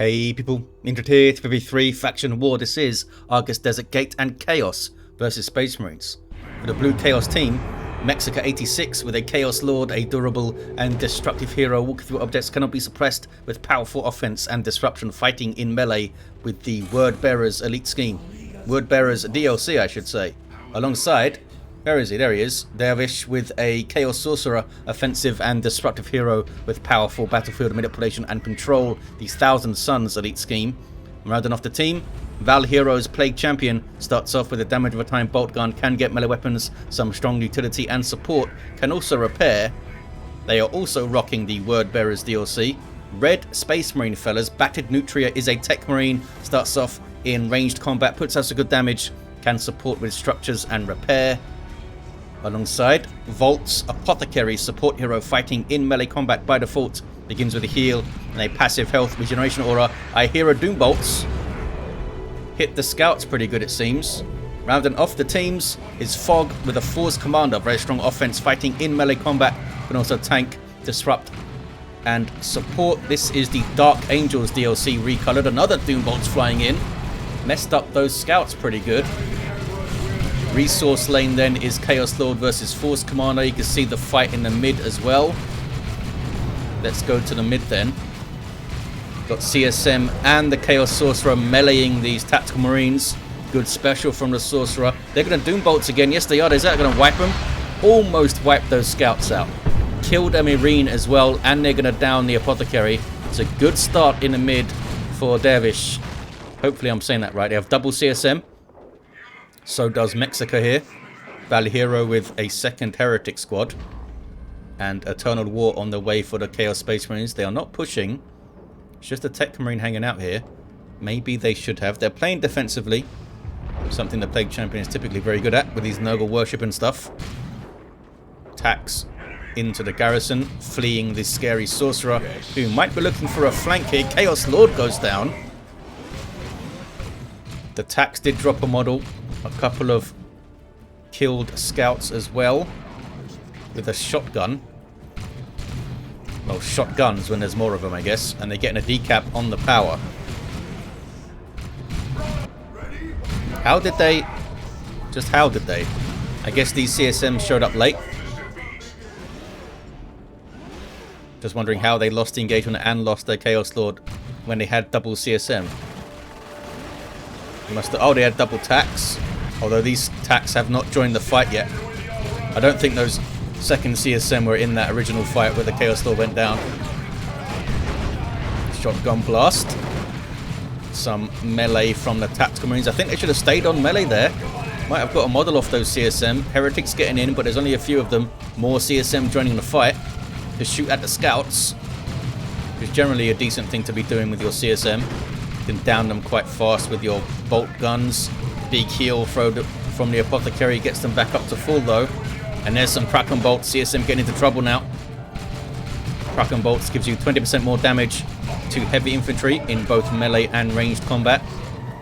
Hey people, into tier 3 faction war. This is Argus Desert Gate and Chaos versus Space Marines. For the blue Chaos team, Mexica 86 with a Chaos Lord, a durable and destructive hero. Walking through objects cannot be suppressed with powerful offense and disruption, fighting in melee with the Word Bearers elite scheme. Word Bearers DLC, I should say. Alongside, where is he? There he is. Derwisch with a Chaos Sorcerer, offensive and destructive hero with powerful battlefield manipulation and control. The Thousand Suns elite scheme. Rounding off the team, Val.Hero's Plague Champion starts off with a damage of a time bolt gun, can get melee weapons, some strong utility and support, can also repair. They are also rocking the Word Bearers DLC. Red Space Marine fellas, BattedNutria is a Techmarine, starts off in ranged combat, puts out some good damage, can support with structures and repair. Alongside, Vault's Apothecary, support hero fighting in melee combat by default, begins with a heal and a passive health regeneration aura. I hear a Doom Bolts. Hit the scouts pretty good, it seems. Rounding off the teams is Fog with a Force Commander, very strong offense, fighting in melee combat, can also tank, disrupt and support. This is the Dark Angels DLC recolored. Another Doom Bolts flying in. Messed up those scouts pretty good. Resource lane then is Chaos Lord versus Force Commander. You can see the fight in the mid as well. Let's go to the mid then. Got CSM and the Chaos Sorcerer meleeing these Tactical Marines. Good special from the Sorcerer. They're going to Doom Bolts again. Yes, they are. Is that going to wipe them? Almost wiped those scouts out. Killed a Marine as well, and they're going to down the Apothecary. It's a good start in the mid for Derwisch. Hopefully I'm saying that right. They have double CSM. So does Mexica here. Val.Hero with a second Heretic squad. And Eternal War on the way for the Chaos Space Marines. They are not pushing. It's just a Tech Marine hanging out here. Maybe they should have. They're playing defensively. Something the Plague Champion is typically very good at with these Nurgle worship and stuff. Attacks into the garrison. Fleeing this scary Sorcerer who might be looking for a flank here. Chaos Lord goes down. The Tax did drop a model. A couple of killed scouts as well with a shotgun. Well, shotguns when there's more of them, I guess. And they're getting a decap on the power. How did they... Just how did they? I guess these CSMs showed up late. Just wondering how they lost the engagement and lost their Chaos Lord when they had double CSM. Oh, they had double Tax. Although these Tax have not joined the fight yet. I don't think those second CSM were in that original fight where the Chaos Lord went down. Shotgun blast. Some melee from the Tactical Marines. I think they should have stayed on melee there. Might have got a model off those CSM. Heretics getting in, but there's only a few of them. More CSM joining the fight to shoot at the scouts. Which is generally a decent thing to be doing with your CSM. You can down them quite fast with your bolt guns. Big heal from the Apothecary gets them back up to full though. And there's some Kraken Bolts. CSM getting into trouble now. Kraken Bolts gives you 20% more damage to heavy infantry in both melee and ranged combat.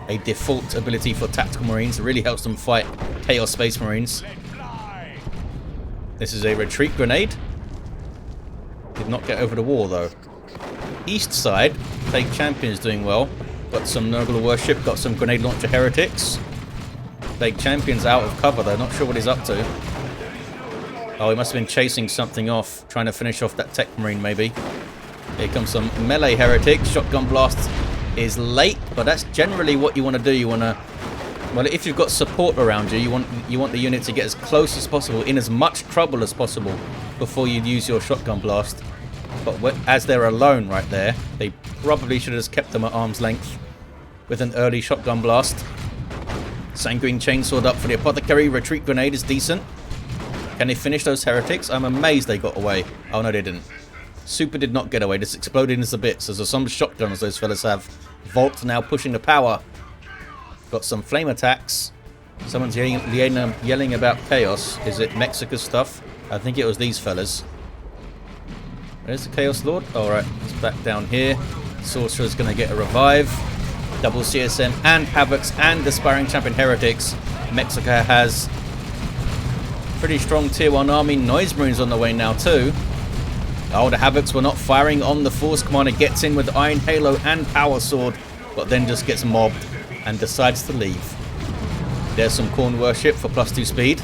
A default ability for Tactical Marines. It really helps them fight Chaos Space Marines. This is a retreat grenade. Did not get over the wall though. East side, Plague Champion is doing well. Got some Nurgle worship, got some grenade launcher heretics. Plague Champion's out of cover though, not sure what he's up to. Oh, he must have been chasing something off, trying to finish off that Tech Marine maybe. Here comes some melee heretics. Shotgun blast is late, but that's generally what you want to do. You want to, well, if you've got support around you, you want the unit to get as close as possible, in as much trouble as possible, before you use your shotgun blast. But as they're alone right there, they probably should have just kept them at arm's length with an early shotgun blast. Sanguine chainsword up for the Apothecary. Retreat grenade is decent. Can they finish those heretics? I'm amazed they got away. Oh no, they didn't. Super did not get away. Just exploded into bits. There's some shotguns those fellas have. Vault now pushing the power. Got some flame attacks. Someone's yelling about chaos. Is it Mexico stuff? I think it was these fellas. Where's the Chaos Lord? Alright, it's back down here. Sorcerer's going to get a revive. Double CSM and Havocs and Aspiring Champion Heretics. Mexico has pretty strong tier 1 army. Noise Marines on the way now too. Oh, the Havocs were not firing on the Force Commander. Gets in with Iron Halo and Power Sword, but then just gets mobbed and decides to leave. There's some Corn Worship for +2 speed.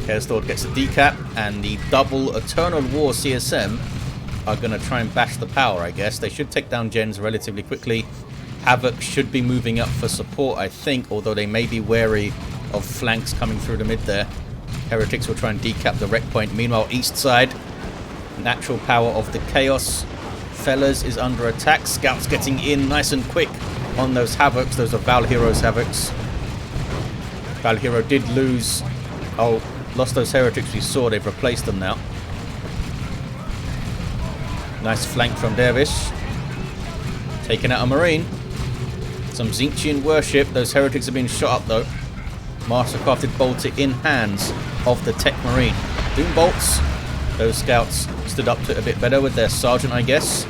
Chaos Lord gets a decap, and the double Eternal War CSM are going to try and bash the power, I guess. They should take down gens relatively quickly. Havoc should be moving up for support, I think, although they may be wary of flanks coming through the mid there. Heretics will try and decap the wreck point. Meanwhile, east side, natural power of the Chaos Fellas is under attack. Scouts getting in nice and quick on those Havocs. Those are Val.Hero's Havocs. Val.Hero did lose... Oh, lost those Heretics we saw. They've replaced them now. Nice flank from Derwisch. Taking out a Marine. Some Tzeentchian worship. Those Heretics have been shot up though. Mastercrafted bolter in hands of the Techmarine. Doom bolts. Those scouts stood up to it a bit better with their sergeant, I guess.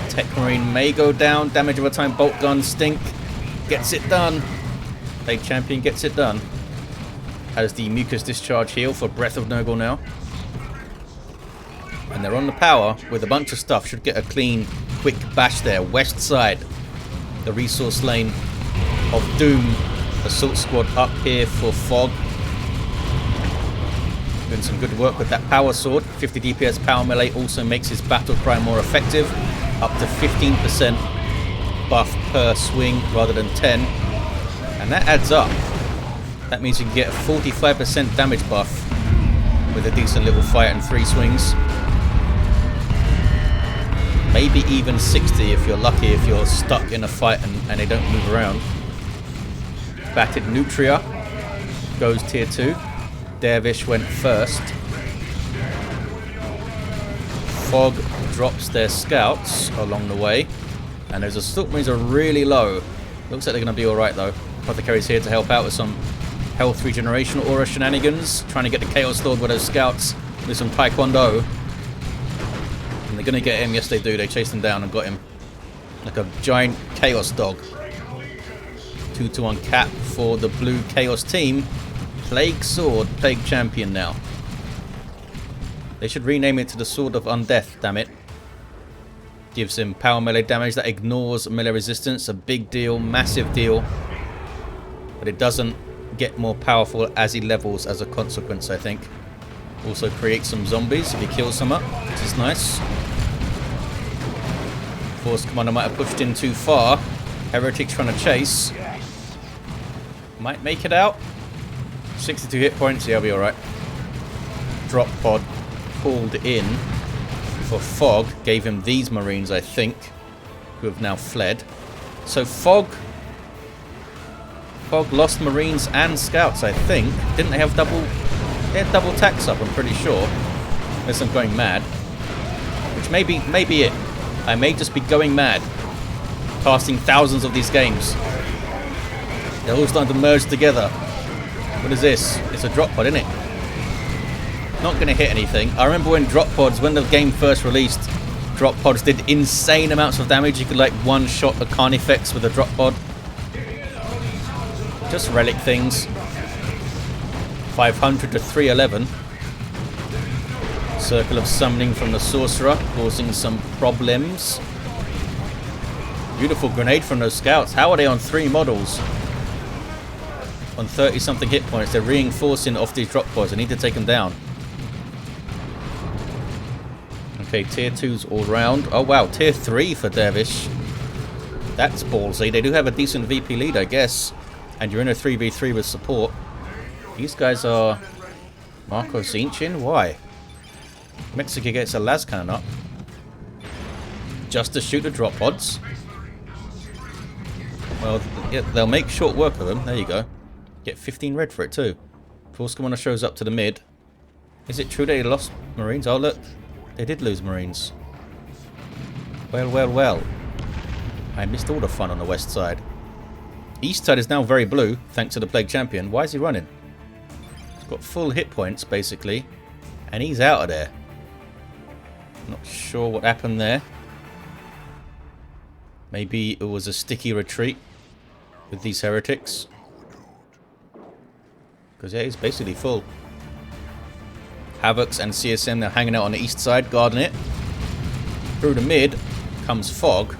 Techmarine may go down. Damage over time. Bolt gun stink. Gets it done. Plague Champion gets it done. Has the mucus discharge heal for Breath of Nurgle now. And they're on the power with a bunch of stuff. Should get a clean, quick bash there. West side. The resource lane of Doom. Assault squad up here for Fog. Doing some good work with that power sword. 50 DPS power melee also makes his battle cry more effective. Up to 15% buff per swing rather than 10. And that adds up. That means you can get a 45% damage buff with a decent little fight and 3 swings. Maybe even 60 if you're lucky, if you're stuck in a fight and they don't move around. BattedNutria goes tier 2. Derwisch went first. Fog drops their scouts along the way. And those assault marines are really low. Looks like they're going to be alright though. Apothecary's here to help out with some health regeneration aura shenanigans. Trying to get the Chaos Lord with those scouts with some taekwondo. And they're going to get him. Yes they do. They chased him down and got him. Like a giant chaos dog. 2-1 cap for the blue Chaos team. Plague Sword, Plague Champion now. They should rename it to the Sword of Undeath, damn it. Gives him power melee damage that ignores melee resistance. A big deal, massive deal. But it doesn't get more powerful as he levels as a consequence, I think. Also creates some zombies if he kills some up, which is nice. Force Commander might have pushed in too far. Heretics trying to chase. Might make it out. 62 hit points, yeah, I'll be alright. Drop pod pulled in for Fog. Gave him these Marines, I think, who have now fled. So Fog lost Marines and Scouts, I think. Didn't they have double... They had double tax up, I'm pretty sure. Unless I'm going mad. Which may be it. I may just be going mad. Casting thousands of these games. They're all starting to merge together. What is this? It's a drop pod, isn't it? Not going to hit anything. I remember when drop pods, when the game first released, drop pods did insane amounts of damage. You could like one-shot a Carnifex with a drop pod. Just relic things. 500 to 311. Circle of Summoning from the Sorcerer, causing some problems. Beautiful grenade from those scouts. How are they on 3 models? On 30 something hit points. They're reinforcing off these drop pods. I need to take them down. Okay, tier 2's all round. Oh wow, tier 3 for Derwisch. That's ballsy. They do have a decent VP lead, I guess. And you're in a 3v3 with support. These guys are Marco Tzeentchian? Why? Mexico gets a las cannon up. Just to shoot the drop pods. Well, yeah, they'll make short work of them. There you go. Get 15 red for it too. Force Commander shows up to the mid. Is it true they lost Marines? Oh look, they did lose Marines. Well, well, well. I missed all the fun on the west side. East side is now very blue, thanks to the Plague Champion. Why is he running? He's got full hit points, basically. And he's out of there. Not sure what happened there. Maybe it was a sticky retreat with these heretics. Because yeah, he's basically full. Havocs and CSM, they're hanging out on the east side, guarding it. Through the mid comes Fog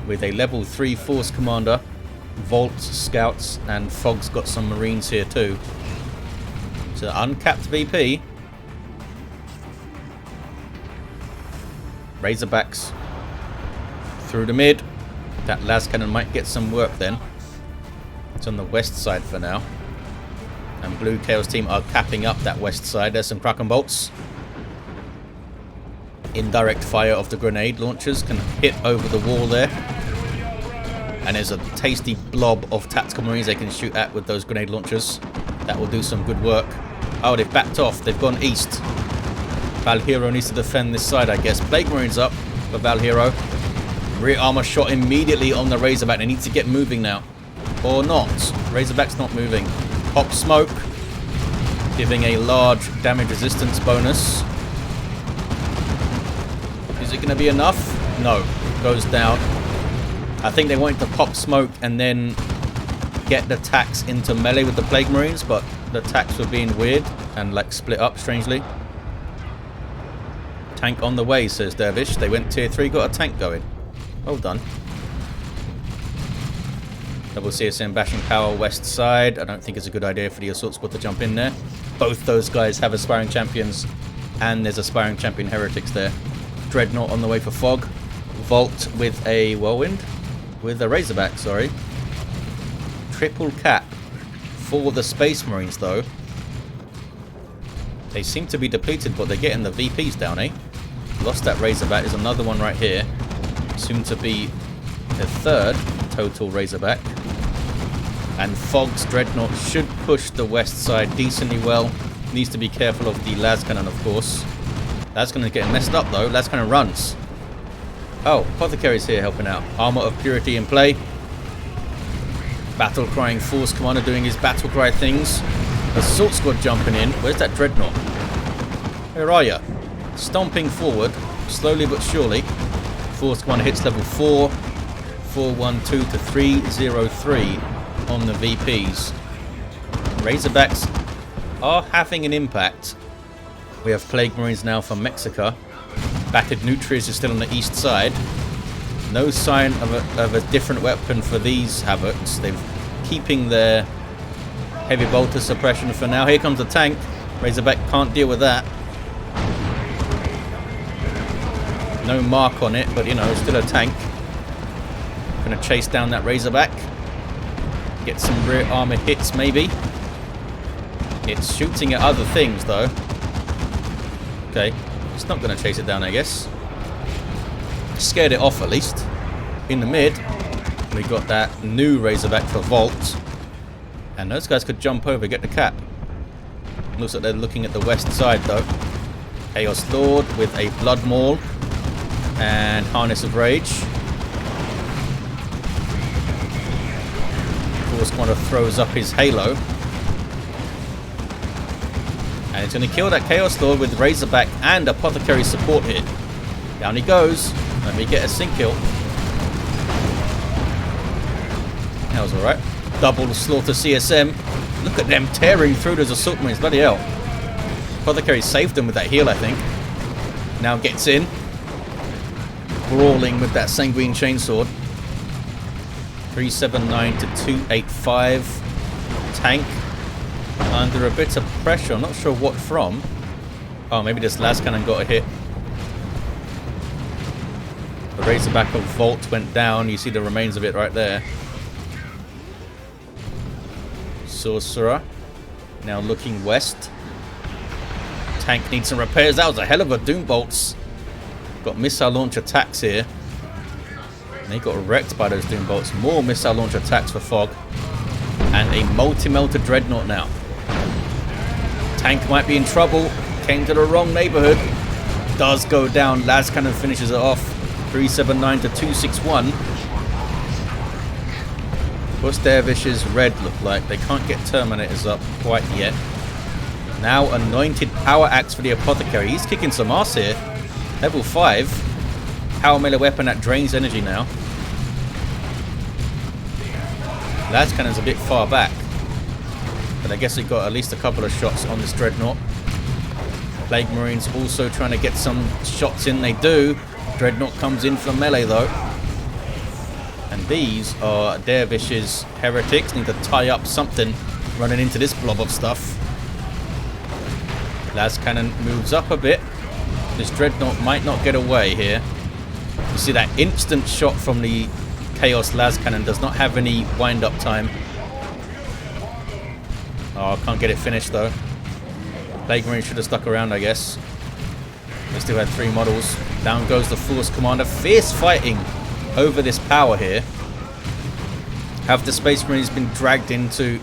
with a level 3 Force Commander, Vault, Scouts, and Fog's got some Marines here too. So uncapped VP. Razorbacks through the mid. That las cannon might get some work then. It's on the west side for now. And Blue Chaos team are capping up that west side. There's some Kraken bolts. Indirect fire of the grenade launchers can hit over the wall there. And there's a tasty blob of tactical marines they can shoot at with those grenade launchers. That will do some good work. Oh, they've backed off. They've gone east. Val.Hero needs to defend this side, I guess. Plague Marines up for Val.Hero. Rear armor shot immediately on the Razorback. They need to get moving now. Or not. Razorback's not moving. Pop smoke. Giving a large damage resistance bonus. Is it going to be enough? No. Goes down. I think they wanted to pop smoke and then get the attacks into melee with the Plague Marines, but the attacks were being weird and like split up strangely. Tank on the way, says Derwisch. They went tier 3, got a tank going. Well done. Double CSM bashing power west side. I don't think it's a good idea for the assault squad to jump in there. Both those guys have aspiring champions, and there's aspiring champion heretics there. Dreadnought on the way for Fog. Vault with a whirlwind. With a Razorback, sorry. Triple cap for the Space Marines, though. They seem to be depleted, but they're getting the VPs down, eh? Lost that Razorback. There's another one right here. Soon to be the third total Razorback. And Fog's Dreadnought should push the west side decently well. Needs to be careful of the las cannon, of course. That's going to get messed up, though. Las cannon runs. Oh, Apothecary's here helping out. Armor of Purity in play. Battle Crying Force Commander doing his battle cry things. Assault Squad jumping in. Where's that Dreadnought? Where are you? Stomping forward, slowly but surely. Force Commander hits level 4. 412 to 303 on the VPs. Razorbacks are having an impact. We have Plague Marines now from Mexico. BattedNutria is still on the east side. No sign of a different weapon for these Havocs. They're keeping their heavy bolter suppression for now. Here comes the tank. Razorback can't deal with that. No mark on it, but you know, still a tank. Gonna chase down that Razorback. Get some rear armor hits, maybe. It's shooting at other things, though. Okay. It's not going to chase it down, I guess. Scared it off, at least. In the mid, we got that new Razorback for Vault. And those guys could jump over, get the cap. Looks like they're looking at the west side, though. Chaos Lord with a Blood Maul. And Harness of Rage. Force Commander throws up his Halo. And it's going to kill that Chaos Lord with Razorback and Apothecary support here. Down he goes. Let me get a sync kill. That was alright. Double slaughter CSM. Look at them tearing through those assault marines. Bloody hell. Apothecary saved them with that heal, I think. Now gets in. Brawling with that Sanguine Chainsword. 379 to 285. Tank. Under a bit of pressure. I'm not sure what from. Oh, maybe this las cannon got a hit. The Razorback of Vault went down. You see the remains of it right there. Sorcerer. Now looking west. Tank needs some repairs. That was a hell of a Doom Bolts. Got missile launch attacks here. And they got wrecked by those Doom Bolts. More missile launch attacks for Fog. And a multi-melter Dreadnought now. Tank might be in trouble. Came to the wrong neighborhood. Does go down. Las Cannon finishes it off. 379 to 261. What's Derwish's red look like? They can't get Terminators up quite yet. Now Anointed Power Axe for the Apothecary. He's kicking some ass here. Level 5. Power melee weapon that drains energy now. Las Cannon's a bit far back. But I guess he got at least a couple of shots on this Dreadnought. Plague Marines also trying to get some shots in. They do. Dreadnought comes in for melee though. And these are Derwish's heretics. Need to tie up something running into this blob of stuff. Las Cannon moves up a bit. This Dreadnought might not get away here. You see that instant shot from the Chaos Las Cannon does not have any wind-up time. Oh, can't get it finished though. Plague Marine should have stuck around, I guess. They still had 3 models. Down goes the Force Commander. Fierce fighting over this power here. Have the Space Marines been dragged into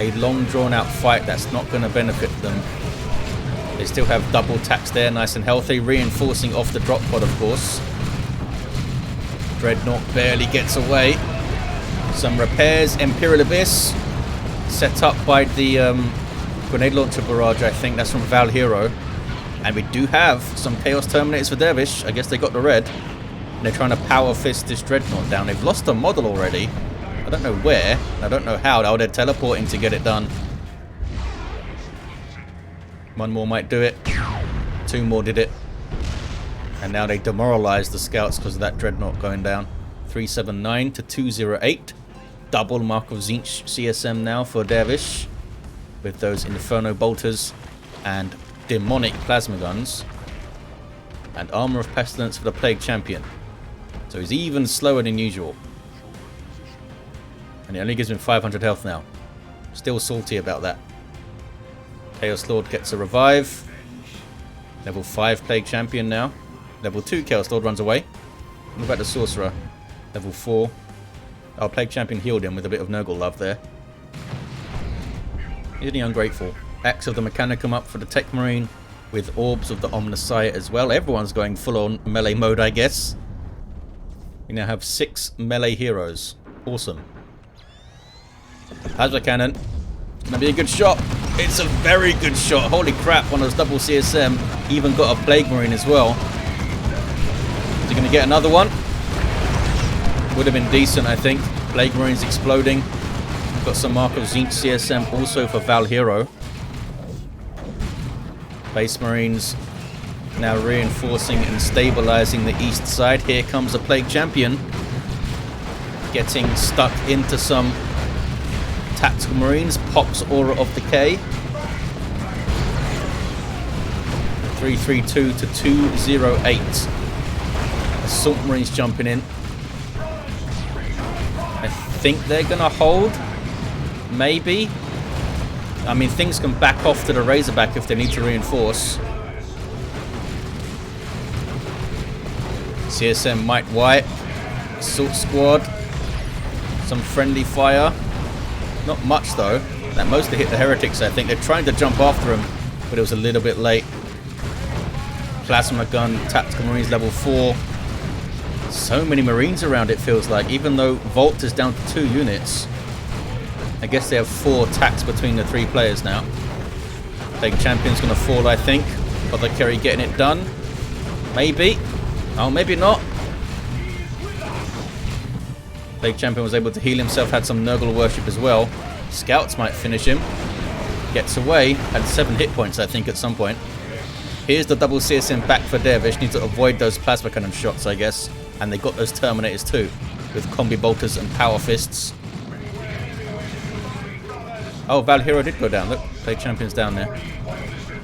a long drawn-out fight that's not going to benefit them? They still have double attacks there, nice and healthy. Reinforcing off the drop pod, of course. Dreadnought barely gets away. Some repairs. Imperial Abyss set up by the grenade launcher barrage, I think. That's from Val.Hero. And we do have some Chaos Terminators for Derwisch. I guess they got the red. And they're trying to power fist this Dreadnought down. They've lost a model already. I don't know where. I don't know how. Oh, they're teleporting to get it done. 1 more might do it. 2 more did it. And now they demoralized the scouts because of that Dreadnought going down. 379 to 208. Double Mark of Tzeentch CSM now for Derwisch. With those Inferno Bolters and Demonic Plasma Guns. And Armor of Pestilence for the Plague Champion. So he's even slower than usual. And he only gives him 500 health now. Still salty about that. Chaos Lord gets a revive. Level 5 Plague Champion now. Level 2 Chaos Lord runs away. What about the Sorcerer? Level 4. Oh, Plague Champion healed him with a bit of Nurgle love there. Isn't he ungrateful? Axe of the Mechanicum up for the Techmarine. With Orbs of the Omnissiah as well. Everyone's going full on melee mode, I guess. We now have 6 melee heroes. Awesome. Plasma Cannon. Gonna be a good shot. It's a very good shot. Holy crap, one of those double CSM. Even got a Plague Marine as well. Is he gonna get another one? Would have been decent, I think. Plague Marine's exploding. Got some Mark of Tzeentch CSM also for Val.Hero. Space Marines now reinforcing and stabilizing the east side. Here comes the Plague Champion. Getting stuck into some Tactical Marines. Pops Aura of Decay. 332 to 208. Assault Marines jumping in. I think they're going to hold. Maybe. I mean, things can back off to the Razorback if they need to reinforce. CSM might wipe. Assault Squad. Some friendly fire. Not much though. That mostly hit the Heretics, I think. They're trying to jump after him, but it was a little bit late. Plasma Gun, Tactical Marines level 4. So many Marines around, it feels like. Even though Vault is down to 2 units. I guess they have 4 attacks between the 3 players now. Plague Champion's going to fall, I think. Apothecary getting it done. Maybe. Oh, maybe not. Plague Champion was able to heal himself, had some Nurgle worship as well. Scouts might finish him. Gets away. Had 7 hit points, I think, at some point. Here's the double CSM back for Derwisch. Need to avoid those Plasma Cannon shots, I guess. And they got those Terminators too. With Combi Bolters and Power Fists. Oh, Val.Hero did go down. Look, Plague Champion's down there.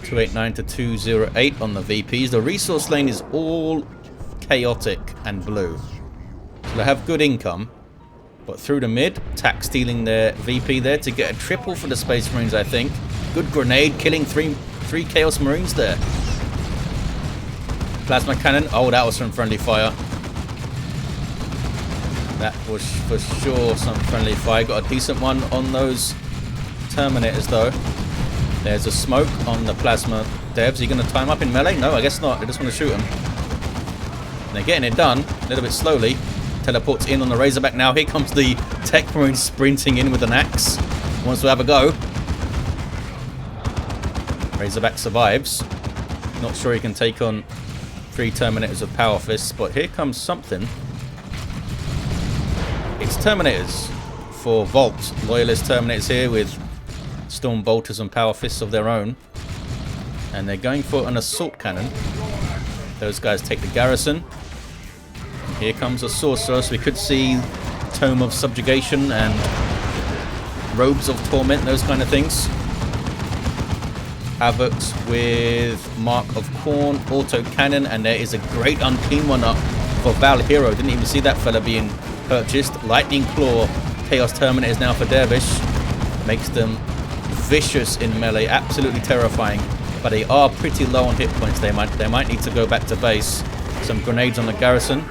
289 to 208 on the VPs. The resource lane is all chaotic and blue. So they have good income. But through the mid, Tac stealing their VP there to get a triple for the Space Marines, I think. Good grenade, killing three Chaos Marines there. Plasma Cannon. Oh, that was from friendly fire. That was for sure some friendly fire. Got a decent one on those Terminators though. There's a smoke on the Plasma Devs. Are you going to time up in melee? No, I guess not. They just want to shoot them. And they're getting it done a little bit slowly. Teleports in on the Razorback now. Here comes the Tech Marine sprinting in with an axe. Wants to have a go. Razorback survives. Not sure he can take on 3 Terminators with Power Fists, but here comes something. It's Terminators for Vault. Loyalist Terminators here with Storm Bolters and Power Fists of their own. And they're going for an assault cannon. Those guys take the garrison. Here comes a sorcerer, so we could see Tome of Subjugation and Robes of Torment, those kind of things. Havocs with Mark of Corn, auto cannon, and there is a great unclean one up for Val.Hero. Didn't even see that fella being purchased. Lightning Claw, Chaos Terminator is now for Derwisch. Makes them vicious in melee, absolutely terrifying. But they are pretty low on hit points. They might need to go back to base. Some grenades on the garrison.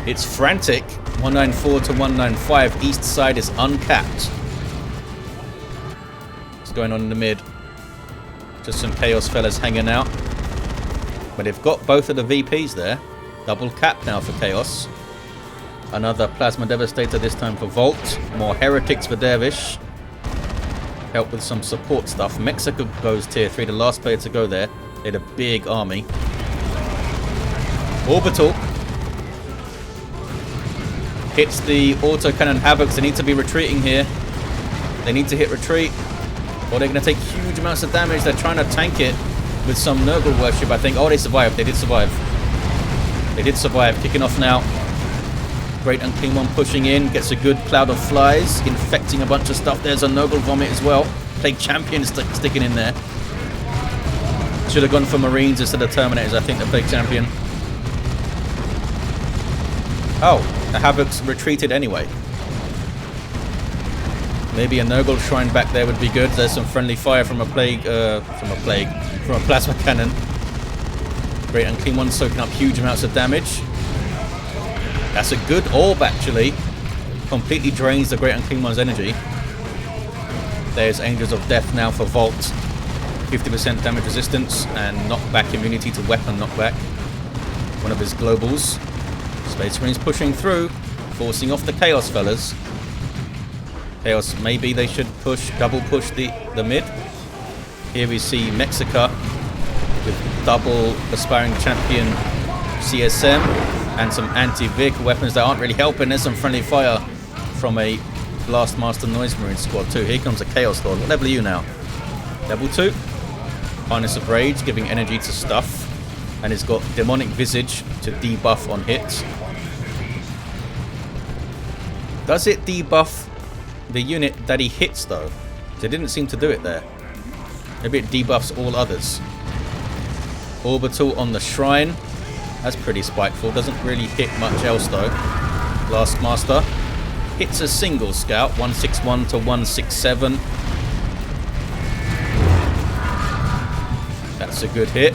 It's frantic. 194 to 195. East side is uncapped. What's going on in the mid? Just some chaos fellas hanging out. But they've got both of the VPs there. Double cap now for chaos. Another plasma devastator, this time for Vault. More heretics for Derwisch. Help with some support stuff. Mexico goes tier 3, the last player to go there. They had a big army. Orbital hits the autocannon Havocs. They need to be retreating here. They need to hit retreat, or they're going to take huge amounts of damage. They're trying to tank it with some Nurgle worship, I think. Oh, they survived. They did survive. They did survive. Kicking off now. Great Unclean One pushing in. Gets a good cloud of flies, infecting a bunch of stuff. There's a Nurgle Vomit as well. Plague Champion sticking in there. Should have gone for Marines instead of Terminators, I think, the Plague Champion. Oh, the Havocs retreated anyway. Maybe a Nurgle Shrine back there would be good. There's some friendly fire from a plasma cannon. Great Unclean One soaking up huge amounts of damage. That's a good orb, actually. Completely drains the Great Unclean One's energy. There's Angels of Death now for Vault. 50% damage resistance and knockback immunity to weapon knockback. One of his globals. Space Marines pushing through, forcing off the Chaos fellas. Chaos, maybe they should double push the mid. Here we see Mexica with double Aspiring Champion CSM and some anti-vehicle weapons that aren't really helping. There's some friendly fire from a Blastmaster Noise Marine squad too. Here comes a Chaos Lord. What level are you now? Level 2. Harness of Rage, giving energy to stuff. And it's got Demonic Visage to debuff on hits. Does it debuff the unit that he hits though? It didn't seem to do it there. Maybe it debuffs all others. Orbital on the Shrine. That's pretty spiteful. Doesn't really hit much else though. Last Master hits a single scout. 161 to 167. That's a good hit.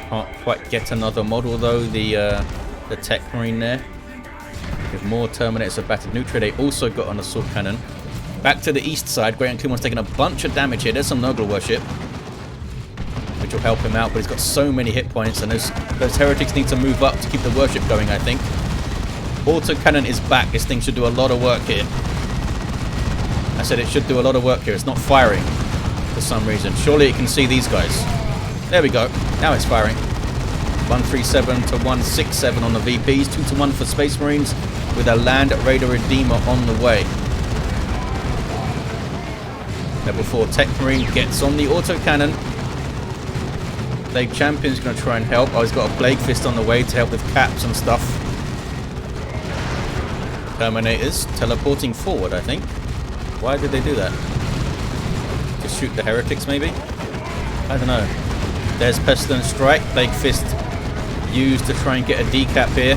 Can't quite get another model though. The Techmarine there. With more Terminators of BattedNutria. They also got an assault cannon. Back to the east side. Great Unclean One's taking a bunch of damage here. There's some Nurgle worship, which will help him out, but he's got so many hit points, and those heretics need to move up to keep the worship going, I think. Auto cannon is back. This thing should do a lot of work here. I said it should do a lot of work here. It's not firing for some reason. Surely it can see these guys. There we go. Now it's firing. 137 to 167 on the VPs. 2 to 1 for Space Marines with a Land Raider Redeemer on the way. Level 4 Techmarine gets on the autocannon. Plague Champion's going to try and help. Oh, he's got a Plague Fist on the way to help with caps and stuff. Terminators teleporting forward, I think. Why did they do that? Just shoot the heretics, maybe? I don't know. There's Pestilent Strike. Plague Fist used to try and get a decap here.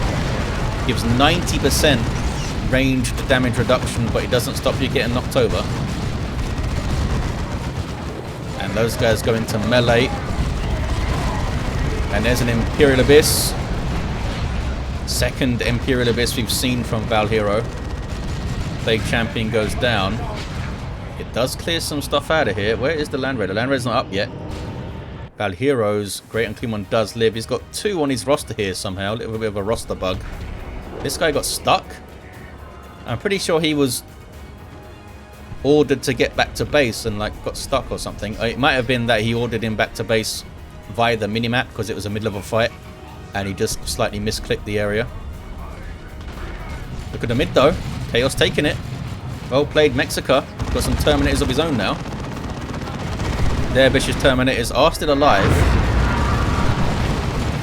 Gives 90% ranged damage reduction, but it doesn't stop you getting knocked over. And those guys go into melee. And there's an Imperial Abyss. Second Imperial Abyss we've seen from Val.Hero. Plague Champion goes down. It does clear some stuff out of here. Where is the Land Raider? Land Raider's not up yet. Val.Hero's Great Unclean One does live. He's got 2 on his roster here somehow. A little bit of a roster bug. This guy got stuck. I'm pretty sure he was ordered to get back to base and like got stuck or something. It might have been that he ordered him back to base via the minimap because it was the middle of a fight and he just slightly misclicked the area. Look at the mid though. Chaos taking it. Well played, Mexica. Got some Terminators of his own now. Derwisch's Terminators are still alive.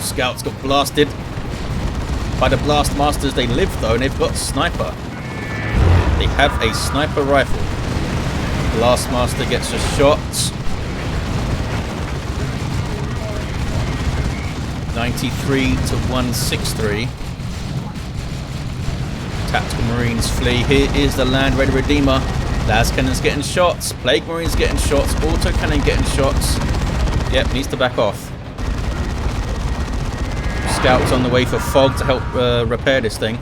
Scouts got blasted by the Blast Masters. They live though, and they've got Sniper. They have a Sniper rifle. Blast Master gets a shot. 93 to 163. Tactical Marines flee. Here is the Land Raider Redeemer. Las Cannon's getting shots. Plague Marine's getting shots. Auto Cannon getting shots. Yep, needs to back off. Scouts on the way for Fog to help repair this thing.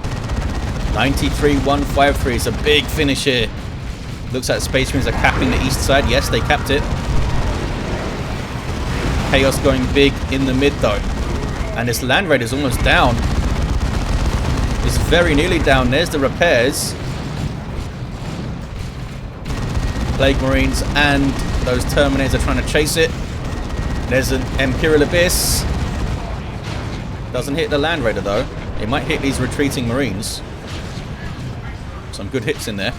93-153. It's a big finish here. Looks like Space Marines are capping the east side. Yes, they capped it. Chaos going big in the mid though. And this Land Raider is almost down. It's very nearly down. There's the repairs. Plague Marines and those Terminators are trying to chase it. There's an Imperial Abyss. Doesn't hit the Land Raider though. It might hit these retreating Marines. Some good hits in there.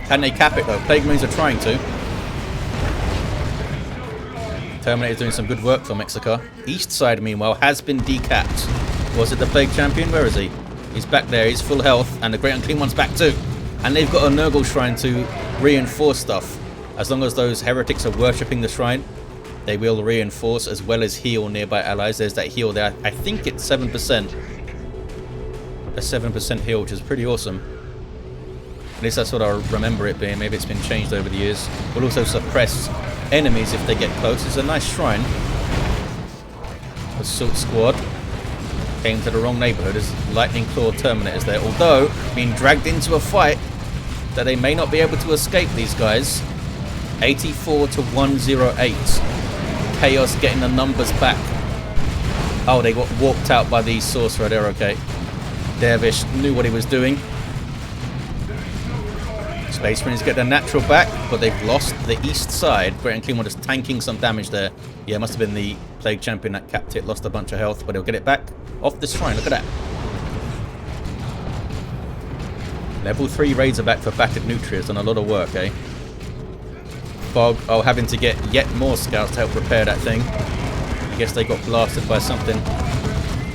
Can they cap it though? Plague Marines are trying to. Terminator's doing some good work for Mexico. East side, meanwhile, has been decapped. Was it the Plague Champion? Where is he? He's back there. He's full health. And the Great Unclean One's back too. And they've got a Nurgle Shrine to reinforce stuff. As long as those heretics are worshipping the shrine, they will reinforce as well as heal nearby allies. There's that heal there. I think it's 7%. A 7% heal, which is pretty awesome. At least that's what I remember it being. Maybe it's been changed over the years. Will also suppress enemies if they get close. It's a nice shrine. Assault Squad came to the wrong neighborhood. There's Lightning Claw Terminators there. Although, being dragged into a fight that they may not be able to escape, these guys. 84 to 108. Chaos getting the numbers back. Oh, they got walked out by the Sorcerer. They're okay. Derwisch knew what he was doing. Space Marines get their natural back, but they've lost the east side. Great Unclean One just tanking some damage there. Yeah, it must have been the Plague Champion that capped it. Lost a bunch of health, but he'll get it back off the shrine. Look at that. Level 3 raids are back for BattedNutria. Has done a lot of work, eh? Fog, oh, having to get yet more scouts to help repair that thing. I guess they got blasted by something.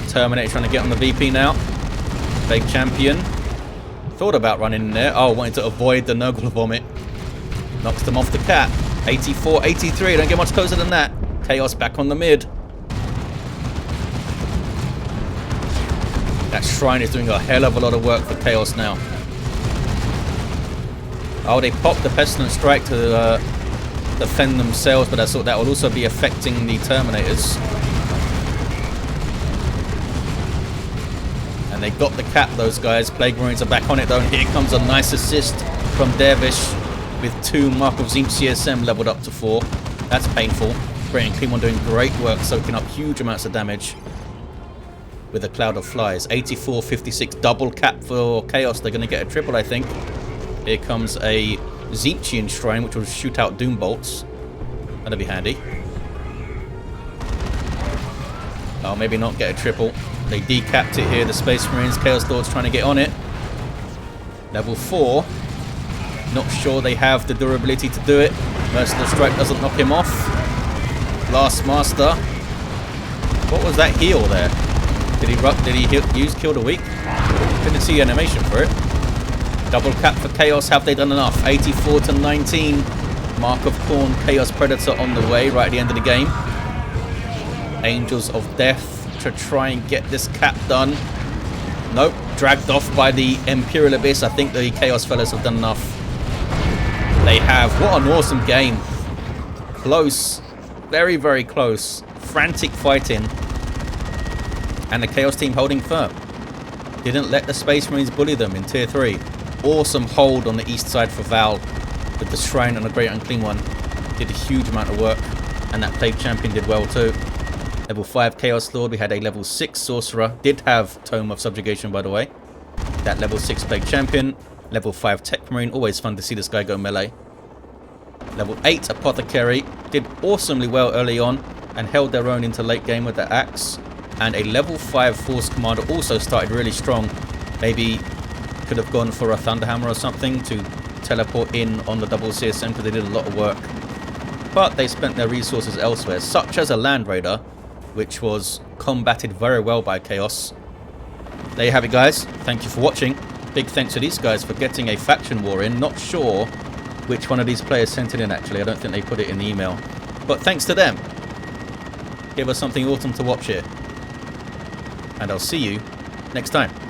Terminator trying to get on the VP now. Plague Champion. Thought about running in there. Oh, wanted to avoid the Nurgle Vomit. Knocks them off the cap. 84, 83. Don't get much closer than that. Chaos back on the mid. That shrine is doing a hell of a lot of work for Chaos now. Oh, they popped the Pestilent Strike to defend themselves, but I thought that would also be affecting the Terminators. And they got the cap, those guys. Plague Marines are back on it though, and here comes a nice assist from Derwisch with 2 Mark of Tzeentch CSM leveled up to 4. That's painful. Great Unclean One doing great work, soaking up huge amounts of damage with a cloud of flies. 84, 56, double cap for Chaos. They're going to get a triple, I think. Here comes a Tzeentchian Shrine, which will shoot out Doom Bolts. That'll be handy. Oh, maybe not get a triple. They decapped it here, the Space Marines. Chaos Lord's trying to get on it. Level 4. Not sure they have the durability to do it. Merciless Strike doesn't knock him off. Blast Master. What was that heal there? Did he use Kill the Weak? Couldn't see animation for it. Double cap for Chaos. Have they done enough? 84 to 19. Mark of Khorne, Chaos Predator on the way right at the end of the game. Angels of Death to try and get this cap done. Nope. Dragged off by the Imperial Abyss. I think the Chaos fellas have done enough. They have. What an awesome game. Close. Very, very close. Frantic fighting. And the Chaos team holding firm. Didn't let the Space Marines bully them in Tier 3. Awesome hold on the east side for Val. With the Shrine and the Great Unclean One. Did a huge amount of work. And that Plague Champion did well too. Level 5 Chaos Lord. We had a level 6 Sorcerer. Did have Tome of Subjugation, by the way. That level 6 Plague Champion. Level 5 Techmarine. Always fun to see this guy go melee. Level 8 Apothecary. Did awesomely well early on. And held their own into late game with the axe. And a level 5 Force Commander also started really strong. Maybe could have gone for a Thunderhammer or something to teleport in on the double CSM because they did a lot of work. But they spent their resources elsewhere, such as a Land Raider, which was combated very well by Chaos. There you have it, guys. Thank you for watching. Big thanks to these guys for getting a faction war in. Not sure which one of these players sent it in, actually. I don't think they put it in the email. But thanks to them. Give us something awesome to watch here. And I'll see you next time.